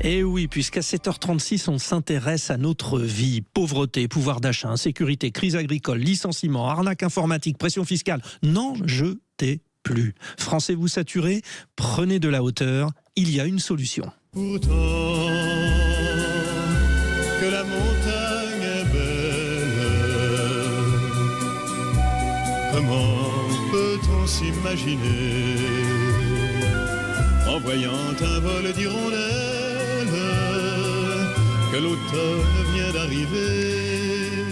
Et oui, puisqu'à 7h36, on s'intéresse à notre vie. Pauvreté, pouvoir d'achat, insécurité, crise agricole, licenciement, arnaque informatique, pression fiscale. N'en jetez plus. Français, vous saturez? Prenez de la hauteur. Il y a une solution. Pourtant que la montagne est belle, comment peut-on s'imaginer en voyant un vol d'hirondelles que l'automne vient d'arriver?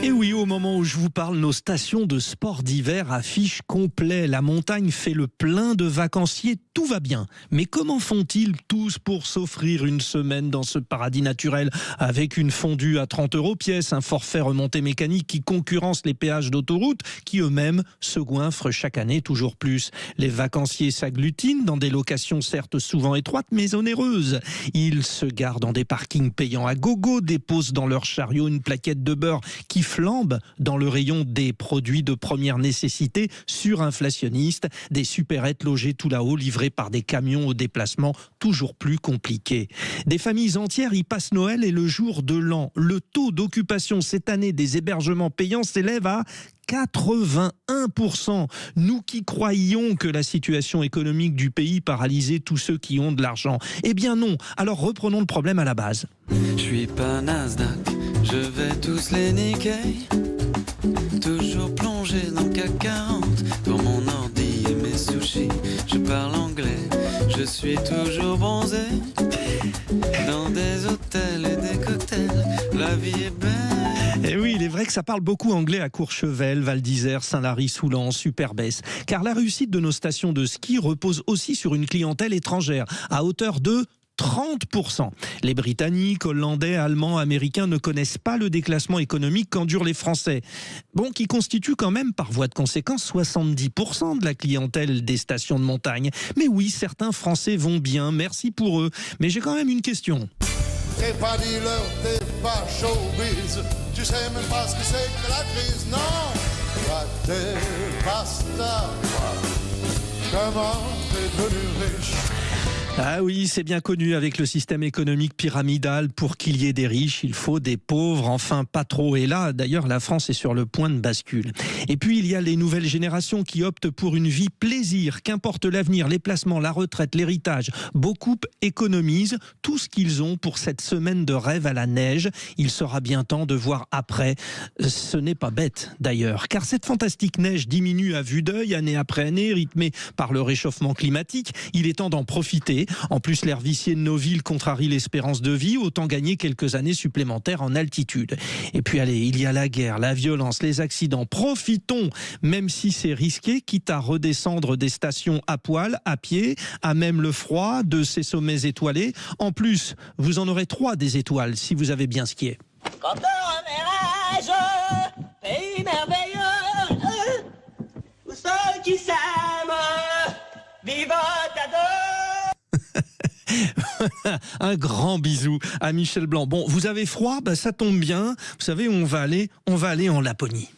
Et oui, au moment où je vous parle, nos stations de sport d'hiver affichent complet. La montagne fait le plein de vacanciers, tout va bien. Mais comment font-ils tous pour s'offrir une semaine dans ce paradis naturel avec une fondue à 30 € pièce, un forfait remontée mécanique qui concurrence les péages d'autoroute qui eux-mêmes se goinfrent chaque année toujours plus. Les vacanciers s'agglutinent dans des locations certes souvent étroites mais onéreuses. Ils se garent dans des parkings payants à gogo, déposent dans leur chariot une plaquette de beurre qui flambe dans le rayon des produits de première nécessité surinflationnistes, des supérettes logées tout là-haut livrées par des camions au déplacement toujours plus compliqué. Des familles entières y passent Noël et le jour de l'an. Le taux d'occupation cette année des hébergements payants s'élève à 81%. Nous qui croyions que la situation économique du pays paralysait tous ceux qui ont de l'argent. Eh bien non. Alors reprenons le problème à la base. Je suis pas Nasdaq, je vais tous les niquer. Toujours plongé dans le CAC 40, pour mon ordi et mes sushis. Je parle anglais, je suis toujours bronzé. Dans des hôtels et des cocktails, la vie est belle. Et oui, il est vrai que ça parle beaucoup anglais à Courchevel, Val d'Isère, Saint-Lary, Soulan, Superbès. Car la réussite de nos stations de ski repose aussi sur une clientèle étrangère, à hauteur de 30%. Les Britanniques, Hollandais, Allemands, Américains ne connaissent pas le déclassement économique qu'endurent les Français. Bon, qui constitue quand même, par voie de conséquence, 70% de la clientèle des stations de montagne. Mais oui, certains Français vont bien, merci pour eux. Mais j'ai quand même une question. T'es pas dealer, t'es pas showbiz. Tu sais même pas ce que c'est que la crise, non. Pas t'es pas star. Comment t'es devenu riche? Ah oui, c'est bien connu, avec le système économique pyramidal, pour qu'il y ait des riches, il faut des pauvres, enfin pas trop. Et là, d'ailleurs, la France est sur le point de bascule. Et puis, il y a les nouvelles générations qui optent pour une vie plaisir, qu'importe l'avenir, les placements, la retraite, l'héritage. Beaucoup économisent tout ce qu'ils ont pour cette semaine de rêve à la neige. Il sera bien temps de voir après. Ce n'est pas bête, d'ailleurs, car cette fantastique neige diminue à vue d'œil, année après année, rythmée par le réchauffement climatique. Il est temps d'en profiter. En plus, l'air vicié de nos villes contrarie l'espérance de vie, autant gagner quelques années supplémentaires en altitude. Et puis allez, il y a la guerre, la violence, les accidents. Profitons, même si c'est risqué, quitte à redescendre des stations à poil, à pied, à même le froid de ces sommets étoilés. En plus, vous en aurez 3 des étoiles si vous avez bien skié. Quand on reverrai-je, pays merveilleux, où ceux qui s'aiment vivent à deux. Un grand bisou à Michel Blanc. Bon, vous avez froid, bah ça tombe bien. Vous savez où on va aller en Laponie.